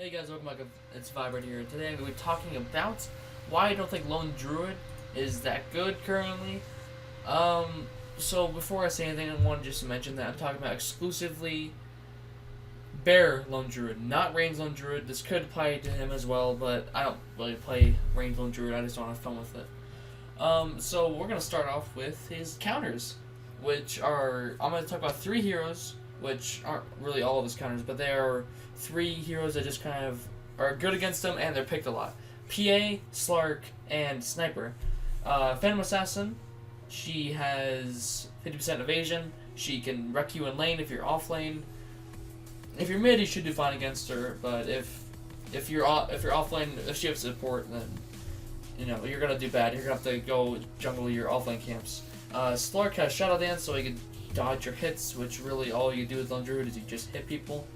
Hey guys, welcome back. It's Vibrant here. Today I'm going to be talking about why I don't think Lone Druid is that good currently. So before I say anything, I want to just mention that I'm talking about exclusively Bear Lone Druid, not Range Lone Druid. This could apply to him as well, but I don't really play Range Lone Druid. I just don't have fun with it. So we're going to start off with his counters, which are, I'm going to talk about 3 heroes, which aren't really all of his counters, but they are 3 heroes that just kind of are good against them, and they're picked a lot. PA, Slark, and Sniper. Phantom Assassin, she has 50% evasion. She can wreck you in lane if you're off lane. If you're mid, you should do fine against her, but if you're off lane, if she has support, then you're gonna do bad. You're gonna have to go jungle your off lane camps. Slark has Shadow Dance, so he can dodge your hits, which really all you do with Lone Druid is you just hit people.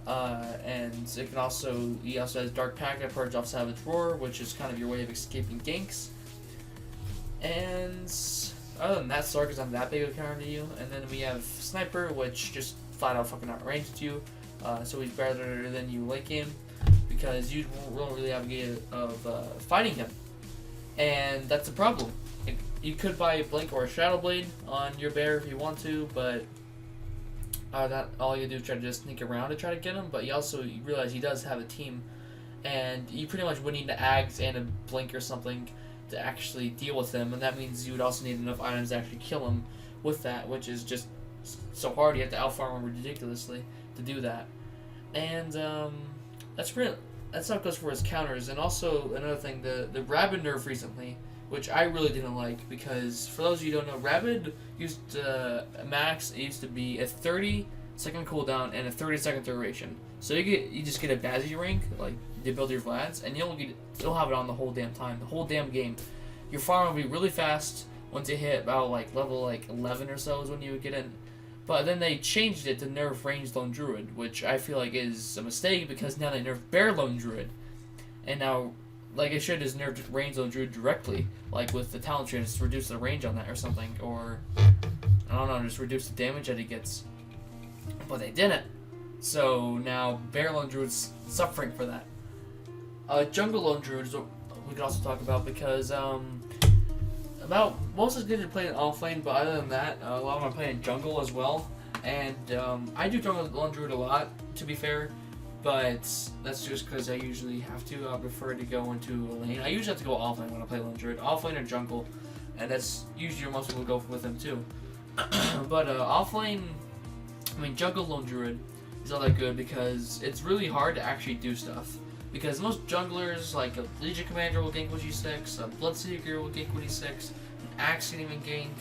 And it can also, he also has Dark Packet, Purge off Savage Roar, which is kind of your way of escaping ganks. And other than that, Slark is not that big of a counter to you. And then we have Sniper, which just flat out fucking outranged you. So he's better than you late game because you won't really have a game of fighting him. And that's a problem. You could buy a Blink or a Shadow Blade on your bear if you want to, but that all you do is try to just sneak around to try to get him. But you realize he does have a team, and you pretty much would need an Ags and a Blink or something to actually deal with him, and that means you would also need enough items to actually kill him with that, which is just so hard. You have to outfarm him ridiculously to do that, and that's how it goes for his counters. And also another thing, the Rabid nerf recently, which I really didn't like, because for those of you who don't know, Rabid used to used to be a 30-second cooldown and a 30-second duration. So you just get a Bazzy rank, like the ability of Vlads, and you'll have it on the whole damn time, the whole damn game. Your farm will be really fast once you hit about level 11 or so is when you would get in. But then they changed it to nerf Range Lone Druid, which I feel like is a mistake, because now they nerf Bear Lone Druid, and now it should just nerf Range Lone Druid directly, like with the talent tree, just reduce the range on that or something, or I don't know, just reduce the damage that he gets. But they didn't, so now Bear Lone Druid's suffering for that. Jungle Lone Druid is what we could also talk about, because about most as good at playing offlane, but other than that, a lot of them are playing jungle as well. And I do jungle Lone Druid a lot, to be fair. But that's just because I usually have to. I prefer to go into a lane. I usually have to go offlane when I play Lone Druid. Offlane or jungle. And that's usually where most people go with them too. But jungle Lone Druid is not that good because it's really hard to actually do stuff. Because most junglers, like a Legion Commander will gank with G6, a Bloodseeker will gank with E6, an Axe can even gank,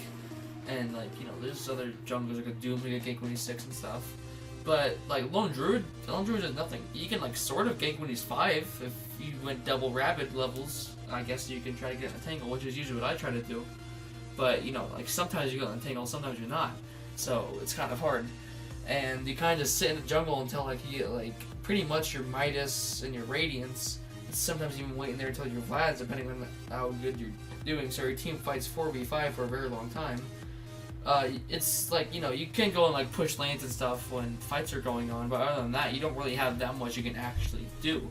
and there's other junglers like a Doom who can gank with E6 and stuff. But Lone Druid does nothing. You can sort of gank when he's 5 if you went double Rabid levels. I guess you can try to get an Entangle, which is usually what I try to do. But sometimes you get an Entangle, sometimes you're not. So it's kind of hard. And you kind of just sit in the jungle until you get pretty much your Midas and your Radiance. And sometimes even waiting there until your Vlads, depending on how good you're doing. So your team fights 4v5 for a very long time. It's you can go and push lanes and stuff when fights are going on, but other than that, you don't really have that much you can actually do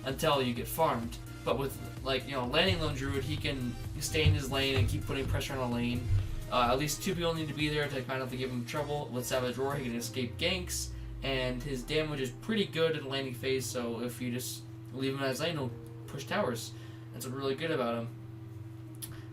until you get farmed. But with landing Lone Druid, he can stay in his lane and keep putting pressure on a lane. At least 2 people need to be there to kind of give him trouble. With Savage Roar, he can escape ganks, and his damage is pretty good in the landing phase. So if you just leave him in his lane, he'll push towers. That's what's really good about him.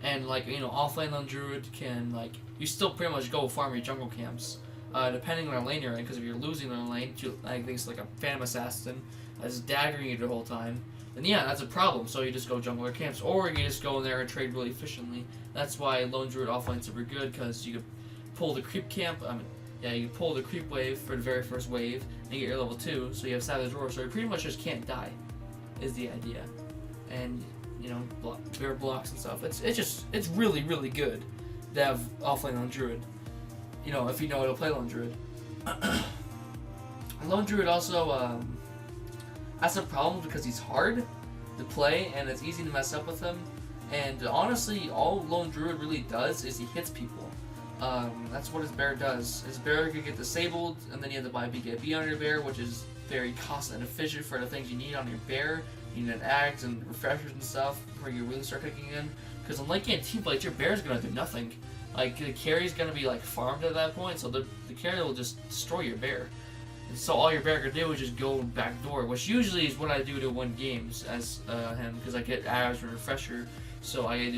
And offlane Lone Druid can you still pretty much go farm your jungle camps, depending on our lane you're in. Because if you're losing on a lane to things like a Phantom Assassin that's daggering you the whole time, then yeah, that's a problem. So you just go jungle your camps, or you just go in there and trade really efficiently. That's why Lone Druid offlane is super good, because you can pull the creep camp. You can pull the creep wave for the very first wave and get your level 2. So you have Savage Roar, so you pretty much just can't die, is the idea. And bear blocks and stuff. It's really, really good to have offlane Lone Druid. If you know how to play Lone Druid. Lone Druid also has a problem because he's hard to play and it's easy to mess up with him. And honestly, all Lone Druid really does is he hits people. That's what his bear does. His bear can get disabled, and then you have to buy BKB on your bear, which is very cost and efficient for the things you need on your bear. You need ags and refreshers and stuff before you really start kicking in. Because in late game team fights, your bear's gonna do nothing. Like the carry's gonna be like farmed at that point, so the carry will just destroy your bear. And so all your bear can do is just go back door, which usually is what I do to win games as him, because I get ags and refresher. So I can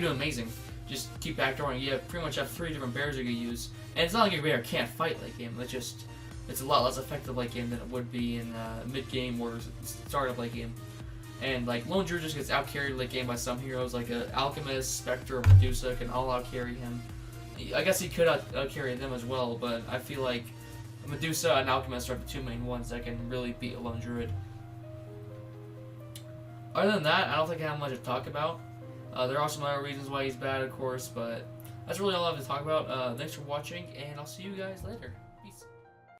do amazing. Just keep backdooring. You pretty much have 3 different bears you can use, and it's not like your bear can't fight late game. It's a lot less effective late game than it would be in mid game or startup late game. And like Lone Druid just gets out carried late game by some heroes like Alchemist, Spectre, or Medusa can all out carry him. I guess he could out carry them as well, but I feel like Medusa and Alchemist are the 2 main ones that can really beat a Lone Druid. Other than that, I don't think I have much to talk about. There are some other reasons why he's bad, of course, but that's really all I have to talk about. Thanks for watching, and I'll see you guys later.